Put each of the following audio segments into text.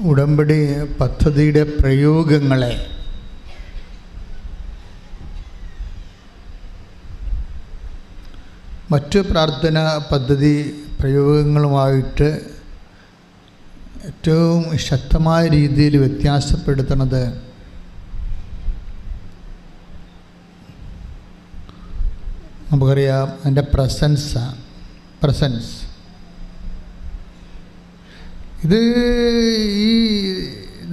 ഉടമ്പടി പദ്ധതിയുടെ പ്രയോഗങ്ങളെ മറ്റു പ്രാർത്ഥനാ പദ്ധതി പ്രയോഗങ്ങളുമായിട്ട് ഏറ്റവും ശക്തമായ രീതിയിൽ വ്യത്യാസപ്പെടുത്തുന്നത് നമുക്കറിയാം അതിൻ്റെ പ്രസൻസ്. ഇത് ഈ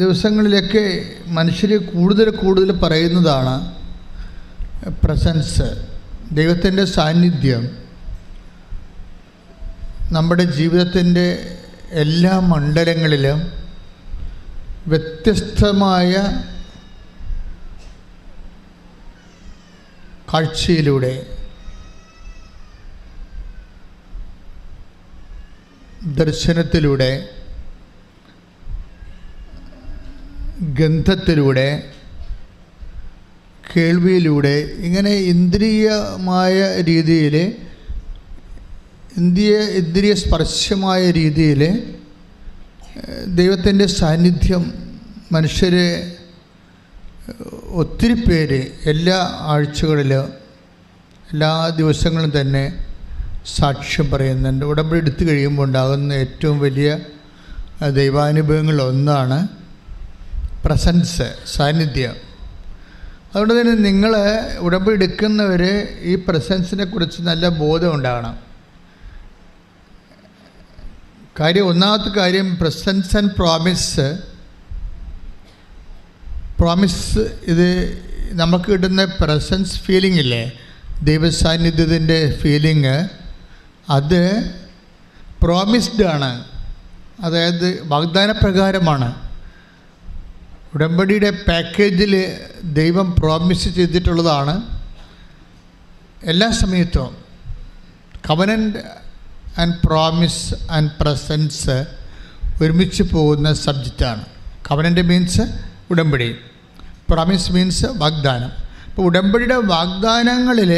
ദിവസങ്ങളിലൊക്കെ മനുഷ്യർ കൂടുതൽ പറയുന്നതാണ് പ്രസൻസ്. ദൈവത്തിൻ്റെ സാന്നിധ്യം നമ്മുടെ ജീവിതത്തിൻ്റെ എല്ലാ മണ്ഡലങ്ങളിലും വ്യത്യസ്തമായ കാഴ്ചയിലൂടെ, ദർശനത്തിലൂടെ, ഗന്ധത്തിലൂടെ, കേൾവിയിലൂടെ, ഇങ്ങനെ ഇന്ദ്രിയമായ രീതിയിൽ, ഇന്ദ്രിയ സ്പർശമായ രീതിയിൽ ദൈവത്തിൻ്റെ സാന്നിധ്യം മനുഷ്യരെ ഒത്തിരി പേര് എല്ലാ ആഴ്ചകളിലും എല്ലാ ദിവസങ്ങളും തന്നെ സാക്ഷ്യം പറയുന്നുണ്ട്. ഉടമ്പടി എടുത്തു കഴിയുമ്പോൾ ഉണ്ടാകുന്ന ഏറ്റവും വലിയ ദൈവാനുഭവങ്ങളൊന്നാണ് പ്രസൻസ്, സാന്നിധ്യം. അതുകൊണ്ട് തന്നെ നിങ്ങൾ ഉടമ്പടി എടുക്കുന്നവർ ഈ പ്രസൻസിനെ കുറിച്ച് നല്ല ബോധം ഉണ്ടാകണം. ഒന്നാമത്തെ കാര്യം പ്രസൻസ് ആൻഡ് പ്രോമിസ്. ഇത് നമുക്ക് കിട്ടുന്ന പ്രസൻസ് ഫീലിംഗ് ഇല്ലേ, ദൈവസാന്നിധ്യത്തിൻ്റെ ഫീലിംഗ്, അത് പ്രോമിസ്ഡ് ആണ്. അതായത് വാഗ്ദാനപ്രകാരമാണ്. ഉടമ്പടിയുടെ പാക്കേജിൽ ദൈവം പ്രോമിസ് ചെയ്തിട്ടുള്ളതാണ്. എല്ലാ സമയത്തും covenant and promise and presence ഒരുമിച്ച് പോകുന്ന സബ്ജക്റ്റാണ്. കവനൻ്റ് മീൻസ് ഉടമ്പടി, പ്രോമിസ് മീൻസ് വാഗ്ദാനം. അപ്പോൾ ഉടമ്പടിയുടെ വാഗ്ദാനങ്ങളിൽ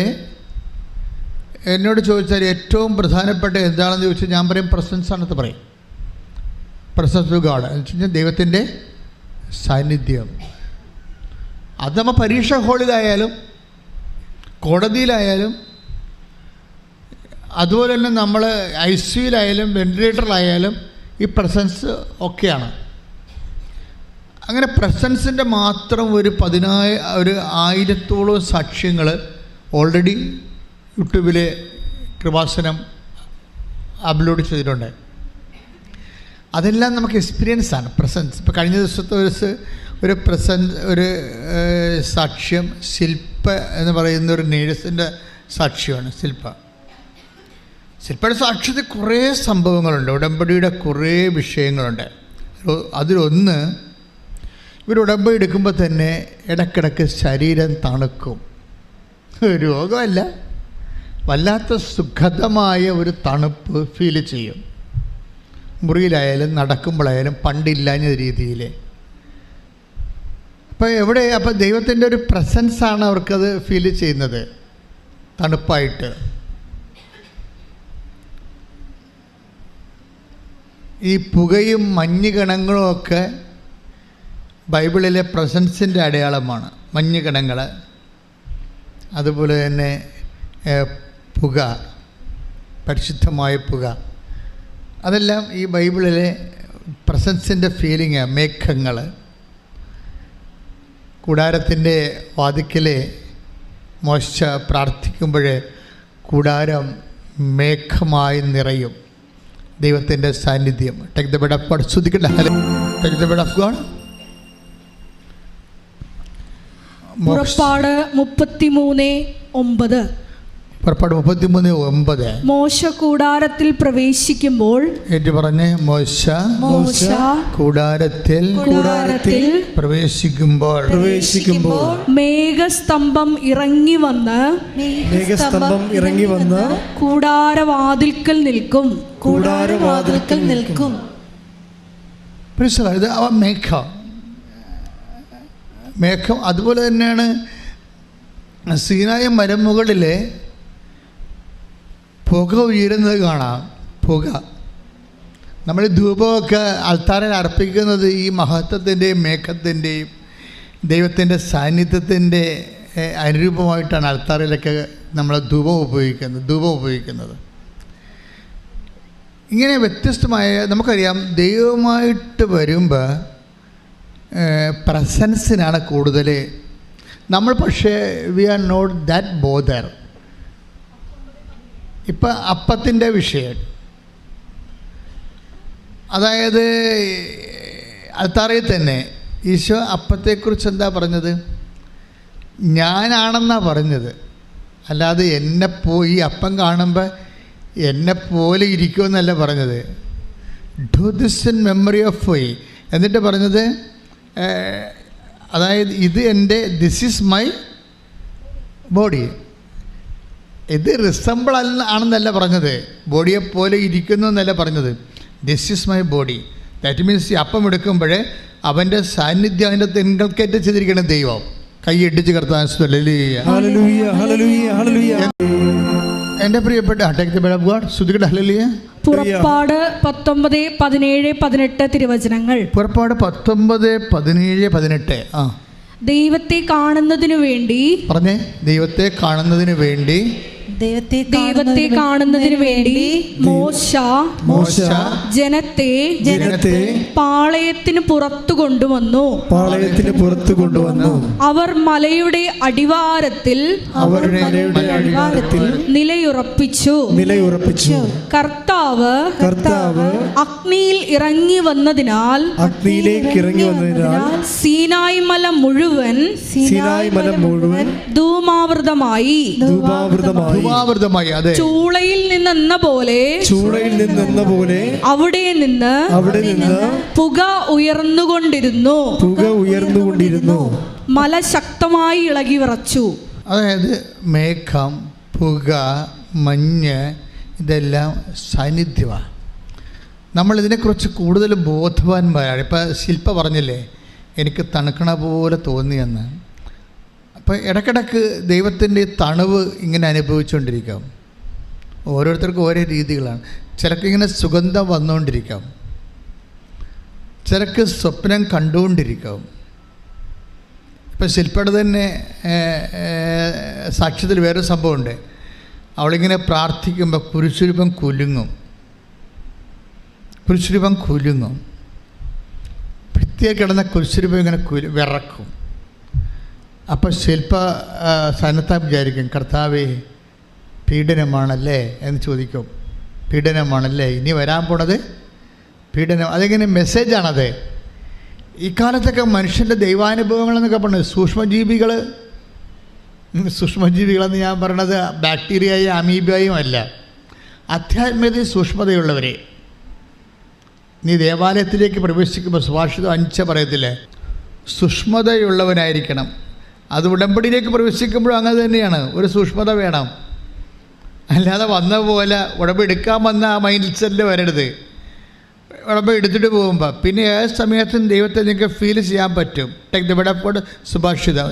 എന്നോട് ചോദിച്ചാൽ ഏറ്റവും പ്രധാനപ്പെട്ട എന്താണെന്ന് ചോദിച്ചാൽ ഞാൻ പറയും പ്രസൻസ് ആണെന്ന് പറയും. പ്രസൻസ് ഓഫ് ഗോഡ് എന്ന് വെച്ച് കഴിഞ്ഞാൽ ദൈവത്തിൻ്റെ സാന്നിധ്യം. അത് നമ്മൾ പരീക്ഷ ഹാളിലായാലും കോടതിയിലായാലും അതുപോലെ തന്നെ നമ്മൾ ICUയിലായാലും വെന്റിലേറ്ററിലായാലും ഈ പ്രസൻസ് ഒക്കെയാണ്. അങ്ങനെ പ്രസൻസിൻ്റെ മാത്രം ഒരു 1000-ഓളം സാക്ഷ്യങ്ങൾ ഓൾറെഡി യൂട്യൂബിൽ കൃപാസനം അപ്ലോഡ് ചെയ്തിട്ടുണ്ട്. അതെല്ലാം നമുക്ക് എക്സ്പീരിയൻസാണ് പ്രസൻസ്. ഇപ്പോൾ കഴിഞ്ഞ ദിവസത്തെ ഒരു സാക്ഷ്യം ശില്പ എന്ന് പറയുന്ന ഒരു നേഴ്സിൻ്റെ സാക്ഷ്യമാണ്. ശില്പയുടെ സാക്ഷ്യത്തിൽ കുറേ സംഭവങ്ങളുണ്ട്, ഉടമ്പടിയുടെ കുറേ വിഷയങ്ങളുണ്ട്. അതിലൊന്ന്, ഇവർ ഉടമ്പടി എടുക്കുമ്പോൾ തന്നെ ഇടയ്ക്കിടയ്ക്ക് ശരീരം തണുക്കും. രോഗമല്ല, വല്ലാത്ത സുഖതമായ ഒരു തണുപ്പ് ഫീൽ ചെയ്യും. മുറിയിലായാലും നടക്കുമ്പോഴായാലും പണ്ടില്ലാഞ്ഞ രീതിയിൽ. അപ്പോൾ ദൈവത്തിൻ്റെ ഒരു പ്രസൻസാണ് അവർക്കത് ഫീൽ ചെയ്യുന്നത്, തണുപ്പായിട്ട്. ഈ പുകയും മഞ്ഞുകണങ്ങളും ഒക്കെ ബൈബിളിലെ പ്രസൻസിൻ്റെ അടയാളമാണ്. മഞ്ഞുകണങ്ങൾ, അതുപോലെ തന്നെ പുക, പരിശുദ്ധമായ പുക, അതെല്ലാം ഈ ബൈബിളിലെ പ്രസൻസിൻ്റെ ഫീലിംഗ്. മേഘങ്ങൾ, കൂടാരത്തിൻ്റെ വാതിക്കലെ മോശ പ്രാർത്ഥിക്കുമ്പോൾ കൂടാരം മേഘമായി നിറയും. ദൈവത്തിൻ്റെ സാന്നിധ്യം. Take the bed of God. ശ്രദ്ധിക്കട്ടെ. Take the bed of God. പുറപ്പാട് 33:9. പുറപ്പാട് 33:9. മോശ കൂടാരത്തിൽ പ്രവേശിക്കുമ്പോൾ, ഏറ്റു പറഞ്ഞേ, മോശ കൂടാരത്തിൽ പ്രവേശിക്കുമ്പോൾ മേഘസ്തംഭം ഇറങ്ങി വന്ന് കൂടാരവാതിൽക്കൽ നിൽക്കും. ഇത് മേഘം. അതുപോലെ തന്നെയാണ് സീനായ മലമുകളിലെ പുക ഉയരുന്നത് കാണാം. പുക നമ്മൾ ധൂപമൊക്കെ അൾത്താരയിൽ അർപ്പിക്കുന്നത് ഈ മഹത്വത്തിൻ്റെയും മേഘത്തിൻ്റെയും ദൈവത്തിൻ്റെ സാന്നിധ്യത്തിൻ്റെ അനുരൂപമായിട്ടാണ് അൾത്താരയിലൊക്കെ നമ്മൾ ധൂപം ഉപയോഗിക്കുന്നത്. ഇങ്ങനെ വ്യത്യസ്തമായ നമുക്കറിയാം, ദൈവമായിട്ട് വരുമ്പോൾ പ്രസൻസിനാണ് കൂടുതൽ. നമ്മൾ പക്ഷേ we are not that bother. ഇപ്പം അപ്പത്തിൻ്റെ വിഷയം, അതായത് അൾത്താരയിൽ തന്നെ ഈശോ അപ്പത്തെക്കുറിച്ച് എന്താ പറഞ്ഞത്? ഞാനാണെന്നാണ് പറഞ്ഞത്. അല്ലാതെ ഈ അപ്പം കാണുമ്പോൾ എന്നെപ്പോലെ ഇരിക്കുമെന്നല്ല പറഞ്ഞത്. Do this in memory of my. എന്നിട്ട് പറഞ്ഞത്, അതായത് ഇത് ദിസ് ഈസ് മൈ ബോഡി. ഇത് റിസംബിൾ ആണെന്നല്ല പറഞ്ഞത്, ബോഡിയെപ്പോലെ ഇരിക്കുന്നു എന്നല്ല പറഞ്ഞത്. This is my body. That means ഈ അപ്പം എടുക്കുമ്പോൾ അവൻ്റെ സാന്നിധ്യം അതിൻ്റെ തെങ്കൾക്കേറ്റ് ചെയ്തിരിക്കണം ദൈവം. കൈയിട്ടിച്ച് കർത്താൻ എൻ്റെ പ്രിയപ്പെട്ട പുറപ്പാട് 19, 17, 18 തിരുവചനങ്ങൾ. പുറപ്പാട് 19, 17, 18. ദൈവത്തെ കാണുന്നതിനു വേണ്ടി പറഞ്ഞേ. ദൈവത്തെ കാണുന്നതിന് വേണ്ടി മോശ ജനത്തെ പാളയത്തിന് പുറത്തു കൊണ്ടുവന്നു. അവർ മലയുടെ അടിവാരത്തിൽ നിലയുറപ്പിച്ചു. കർത്താവ് അഗ്നിയിൽ ഇറങ്ങി വന്നതിനാൽ സീനായ് മല മുഴുവൻ ധൂമാവൃതമായി. അതെ, ചൂളയിൽ നിന്നെന്ന പോലെ അവിടെ നിന്ന് പുക ഉയർന്നുകൊണ്ടിരുന്നു. മല ശക്തമായി ഇളകി വിറച്ചു. അതായത് മേഘം, പുക, മഞ്ഞ് ഇതെല്ലാം സാന്നിധ്യമാണ്. നമ്മളിതിനെക്കുറിച്ച് കൂടുതൽ ബോധവാന്മാരാണ്. ഇപ്പം ശില്പ പറഞ്ഞില്ലേ, എനിക്ക് തണുക്കണ പോലെ തോന്നിയെന്ന്. അപ്പോൾ ഇടയ്ക്കിടയ്ക്ക് ദൈവത്തിൻ്റെ തണുവ് ഇങ്ങനെ അനുഭവിച്ചുകൊണ്ടിരിക്കാം. ഓരോരുത്തർക്കും ഓരോ രീതികളാണ്. ചിലക്കിങ്ങനെ സുഗന്ധം വന്നുകൊണ്ടിരിക്കാം, ചിലക്ക് സ്വപ്നം കണ്ടുകൊണ്ടിരിക്കാം. ഇപ്പം ശില്പയുടെ തന്നെ സാക്ഷ്യത്തിൽ വേറൊരു സംഭവമുണ്ട്. അവളിങ്ങനെ പ്രാർത്ഥിക്കുമ്പോൾ കുരിശുരൂപം കുലുങ്ങും. ഭിത്തിയിൽ കിടന്ന കുരിശുരൂപം ഇങ്ങനെ വിറക്കും. അപ്പോൾ ശില്പ സന്നദ്ധം വിചാരിക്കും, കർത്താവേ പീഡനമാണല്ലേ എന്ന് ചോദിക്കും. പീഡനമാണല്ലേ, ഇനി വരാൻ പോണത് പീഡനം. അതെങ്ങനെ മെസ്സേജാണത്. ഇക്കാലത്തൊക്കെ മനുഷ്യൻ്റെ ദൈവാനുഭവങ്ങളെന്നൊക്കെ പറഞ്ഞത് സൂക്ഷ്മജീവികളെന്ന് ഞാൻ പറയണത് ബാക്ടീരിയയും അമീബയും അല്ല, ആധ്യാത്മികതയും സൂക്ഷ്മതയുള്ളവർ. നീ ദേവാലയത്തിലേക്ക് പ്രവേശിക്കുമ്പോൾ സുഭാഷിതം 5 പറയത്തില്ലേ, സൂക്ഷ്മതയുള്ളവനായിരിക്കണം. അത് ഉടമ്പടിയിലേക്ക് പ്രവേശിക്കുമ്പോഴും അങ്ങനെ തന്നെയാണ്, ഒരു സൂക്ഷ്മത വേണം. അല്ലാതെ വന്ന പോലെ ഉടമ്പ് എടുക്കാൻ വന്ന ആ മൈൻഡ് സെറ്റിൽ വരരുത്. ഉടമ്പ് എടുത്തിട്ട് പോകുമ്പോൾ പിന്നെ ഏത് സമയത്തും ദൈവത്തെ നിങ്ങൾക്ക് ഫീൽ ചെയ്യാൻ പറ്റും. ടേക്ക് ദ ബെഡ് ഓഫ് സുഭാഷിതം.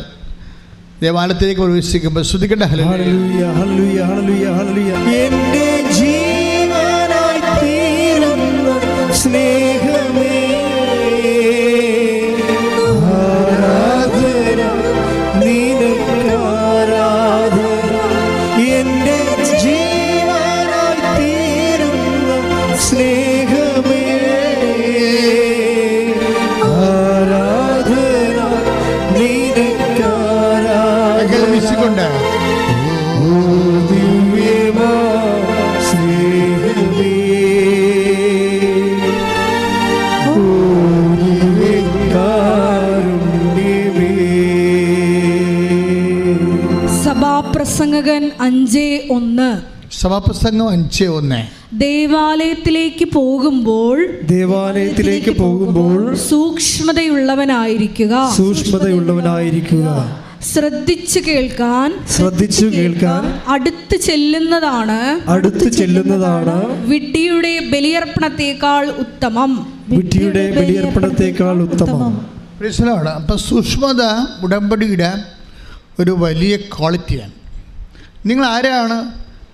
ദേവാലയത്തിലേക്ക് പ്രവേശിക്കുമ്പോൾ ശ്രുതിക്കട്ടെ, ഹല്ലേലൂയ ഹല്ലേലൂയ ഹല്ലേലൂയ ഹല്ലേലൂയ. എൻ്റെ ജീവനായി തീരുന്ന സ്നേഹമേ, ആരാധന നിനക്കാരാധന. എൻ്റെ ജീവനായി തീരുന്ന സ്നേഹമേ, ആരാധന നിനക്കാരാധന. കൊണ്ട് സഭാപ്രസംഗകൻ 5:1. സഭാപ്രസംഗം 5:1. ദേവാലയത്തിലേക്ക് പോകുമ്പോൾ സൂക്ഷ്മതയുള്ളവനായിരിക്കുക. ശ്രദ്ധിച്ചു കേൾക്കാൻ അടുത്ത് ചെല്ലുന്നതാണ് വിഡ്ഢിയുടെ ബലിയർപ്പണത്തേക്കാൾ ഉത്തമം. അപ്പം സൂക്ഷ്മത ഉടമ്പടിയുടെ ഒരു വലിയ ക്വാളിറ്റിയാണ്. നിങ്ങൾ ആരാണ്?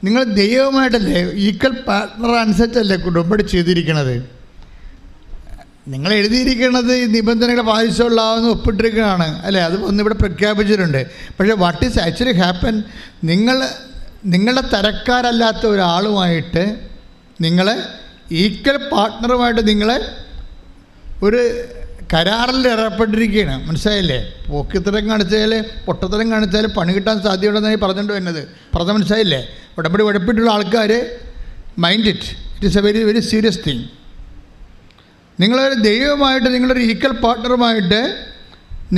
നിങ്ങൾ ദൈവമായിട്ടല്ലേ, ഈക്വൽ പാർട്ട്ണർ അനുസരിച്ചല്ലേ ഉടമ്പടി ചെയ്തിരിക്കണത്. നിങ്ങൾ എഴുതിയിരിക്കുന്നത് ഈ നിബന്ധനകളെ പാലിച്ചുകൊള്ളാവുന്ന ഒപ്പിട്ടിരിക്കുകയാണ് അല്ലേ, അത് ഒന്നിവിടെ പ്രഖ്യാപിച്ചിട്ടുണ്ട്. പക്ഷേ വാട്ട് ഈസ് ആക്ച്വലി ഹാപ്പൻ, നിങ്ങളുടെ തരക്കാരല്ലാത്ത ഒരാളുമായിട്ട് നിങ്ങളെ ഈക്വൽ പാർട്ട്ണറുമായിട്ട് നിങ്ങളെ ഒരു കരാറിൽ ഏർപ്പെട്ടിരിക്കുകയാണ്. മനസ്സിലായില്ലേ? പോക്കിത്തരം കാണിച്ചാൽ പൊട്ടത്തരം കാണിച്ചാൽ പണി കിട്ടാൻ സാധ്യതയുണ്ടെന്നായി പറഞ്ഞിട്ട് വരുന്നത്. പറഞ്ഞ മനസ്സിലായില്ലേ? ഉടമ്പടി ഉഴപ്പിട്ടുള്ള ആൾക്കാർ mind it is A very very serious thing. നിങ്ങളൊരു ദൈവമായിട്ട് നിങ്ങളൊരു ഈക്വൽ പാർട്ട്ണറുമായിട്ട്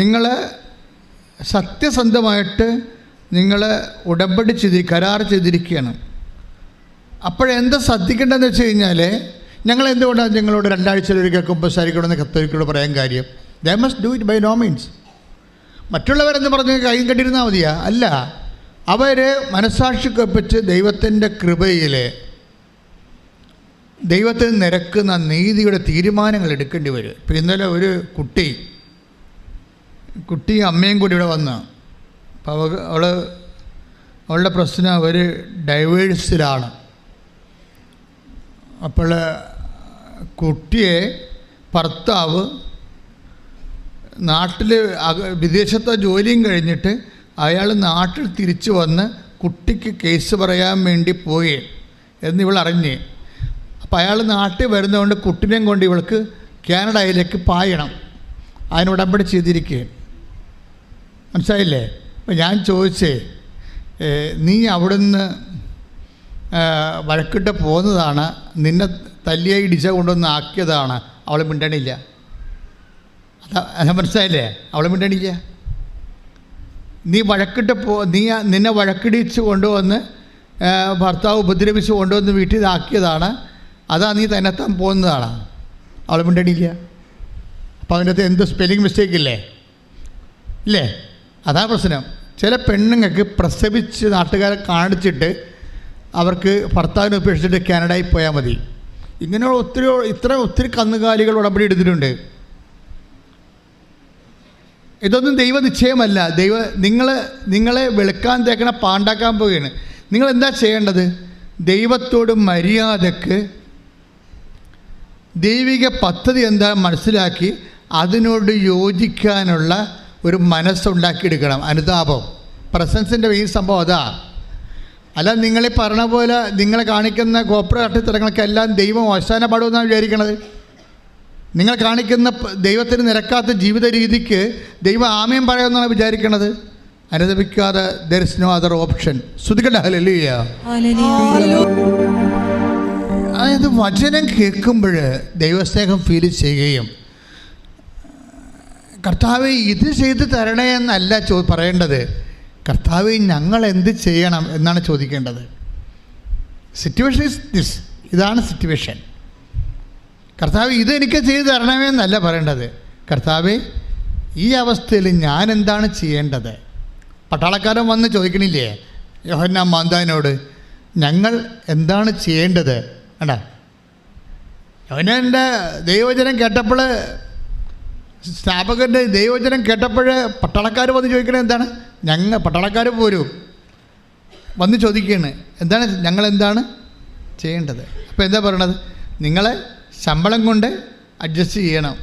നിങ്ങൾ സത്യസന്ധമായിട്ട് നിങ്ങൾ ഉടമ്പടി കരാർ ചെയ്തിരിക്കുകയാണ്. അപ്പോഴെന്താ ശ്രദ്ധിക്കേണ്ടതെന്ന് വെച്ച് കഴിഞ്ഞാൽ, ഞങ്ങൾ എന്തുകൊണ്ടാണ് നിങ്ങളോട് 2 ആഴ്ചയിലൊരിക്കൽ കുമ്പസാരിക്കണമെന്ന് കത്തോലിക്കോട് പറയാൻ കാര്യം? They must do it by no means. മറ്റുള്ളവരെന്ന് പറഞ്ഞ് കൈയും കണ്ടിരുന്നാൽ മതിയാ? അല്ല, അവർ മനസ്സാക്ഷിക്കൊപ്പിച്ച് ദൈവത്തിൻ്റെ കൃപയിൽ ദൈവത്തിന് നിരക്കുന്ന നീതിയുടെ തീരുമാനങ്ങൾ എടുക്കേണ്ടി വരും. ഇപ്പോൾ ഇന്നലെ ഒരു കുട്ടി അമ്മയും കൂടി ഇവിടെ വന്നു. അപ്പോൾ അവളുടെ പ്രശ്നം ഒരു ഡൈവേഴ്സിലാണ്. അപ്പോൾ കുട്ടിയെ ഭർത്താവ് നാട്ടിൽ വിദേശത്തെ ജോലിയും കഴിഞ്ഞിട്ട് അയാൾ നാട്ടിൽ തിരിച്ചു വന്ന് കുട്ടിക്ക് കേസ് പറയാൻ വേണ്ടി പോയി എന്നിവൾ അറിഞ്ഞ്. അപ്പോൾ അയാൾ നാട്ടിൽ വരുന്നതുകൊണ്ട് കുട്ടിനെയും കൊണ്ട് ഇവൾക്ക് കാനഡയിലേക്ക് പായണം. അതിന് ഉടമ്പടി ചെയ്തിരിക്കുകയും. മനസ്സിലായില്ലേ? അപ്പം ഞാൻ ചോദിച്ചേ, നീ അവിടുന്ന് വഴക്കിട്ട് പോകുന്നതാണ്, നിന്നെ തല്ലിയെ ഇടിച്ച കൊണ്ടൊന്ന് ആക്കിയതാണ്. അവൾ മിണ്ടണില്ല. അതാ മനസ്സിലായില്ലേ? അവൾ മിണ്ടണില്ല. നീ നിന്നെ വഴക്കിടിച്ച് കൊണ്ടുവന്ന് ഭർത്താവ് ഉപദ്രവിച്ച് കൊണ്ടുവന്ന് വീട്ടിൽ ഇതാക്കിയതാണ്. അതാ നീ തന്നെത്താൻ പോകുന്നതാണ്. അവൾ മിണ്ടണില്ല. അപ്പോൾ അതിൻ്റെ അകത്ത് എന്ത് സ്പെല്ലിംഗ് മിസ്റ്റേക്ക് ഇല്ലേ? അതാ പ്രശ്നം. ചില പെണ്ണുങ്ങൾക്ക് പ്രസവിച്ച് നാട്ടുകാരെ കാണിച്ചിട്ട് അവർക്ക് ഭർത്താവിനെ ഉപേക്ഷിച്ചിട്ട് കാനഡയിൽ പോയാൽ മതി. ഇങ്ങനെയുള്ള ഒത്തിരി കന്നുകാലികൾ ഉടമ്പടി എടുത്തിട്ടുണ്ട്. ഇതൊന്നും ദൈവ നിശ്ചയമല്ല. നിങ്ങളെ വെളുക്കാൻ തേക്കണ പാണ്ടാക്കാൻ പോവുകയാണ്. നിങ്ങളെന്താ ചെയ്യേണ്ടത്? ദൈവത്തോട് മര്യാദക്ക് ദൈവിക പദ്ധതി എന്താ മനസ്സിലാക്കി അതിനോട് യോജിക്കാനുള്ള ഒരു മനസ്സുണ്ടാക്കിയെടുക്കണം. അനുതാപം, പ്രസൻസിൻ്റെ ഈ സംഭവം അതാ. അല്ല നിങ്ങളീ പറഞ്ഞ പോലെ നിങ്ങളെ കാണിക്കുന്ന ഗോപ്രകാട്ടിത്തരങ്ങൾക്കെല്ലാം ദൈവം അവസാന പാടുമെന്നാണ് വിചാരിക്കണത്. നിങ്ങൾ കാണിക്കുന്ന ദൈവത്തിന് നിരക്കാത്ത ജീവിത രീതിക്ക് ദൈവം ആമയും പറയുമെന്നാണ് വിചാരിക്കണത്. അനുദപിക്കാതെ there is no other option. ശ്രുതിക്കട്ടെ ഹല്ലേലൂയ. അതായത് വചനം കേൾക്കുമ്പോൾ ദൈവസ്നേഹം ഫീൽ ചെയ്യുകയും, കർത്താവേ ഇത് ചെയ്ത് തരണേ എന്നല്ല പറയേണ്ടത്. കർത്താവേ ഞങ്ങൾ എന്ത് ചെയ്യണം എന്നാണ് ചോദിക്കേണ്ടത്. സിറ്റുവേഷൻ ഈസ് ദിസ്, ഇതാണ് സിറ്റുവേഷൻ. കർത്താവ് ഇതെനിക്ക് ചെയ്ത് തരണമേ എന്നല്ല പറയേണ്ടത്. കർത്താവേ ഈ അവസ്ഥയിൽ ഞാൻ എന്താണ് ചെയ്യേണ്ടത്? പട്ടാളക്കാരൻ വന്ന് ചോദിക്കണില്ലേ യോഹന്നാൻ മാന്താവിനോട്, ഞങ്ങൾ എന്താണ് ചെയ്യേണ്ടത്? വേണ്ട, യോഹന്നാൻ്റെ ദൈവവചനം കേട്ടപ്പോൾ, സ്നാപകൻ്റെ ദൈവവചനം കേട്ടപ്പോൾ പട്ടാളക്കാർ വന്ന് ചോദിക്കണത് എന്താണ്? പട്ടാളക്കാർ പോരും വന്ന് ചോദിക്കുകയാണ്, എന്താണ് ഞങ്ങളെന്താണ് ചെയ്യേണ്ടത്? അപ്പോൾ എന്താ പറയണത്? നിങ്ങളെ ശമ്പളം കൊണ്ട് അഡ്ജസ്റ്റ് ചെയ്യണം.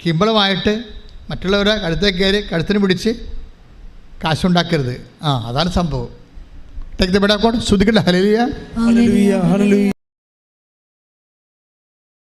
കിമ്പളമായിട്ട് മറ്റുള്ളവരെ കഴുത്തേക്ക് കയറി കഴുത്തിന് പിടിച്ച് കാശുണ്ടാക്കരുത്. അതാണ് സംഭവം. Take the bed of God. ശ്രുതിക്കട്ടെ ഹല്ലേലൂയ.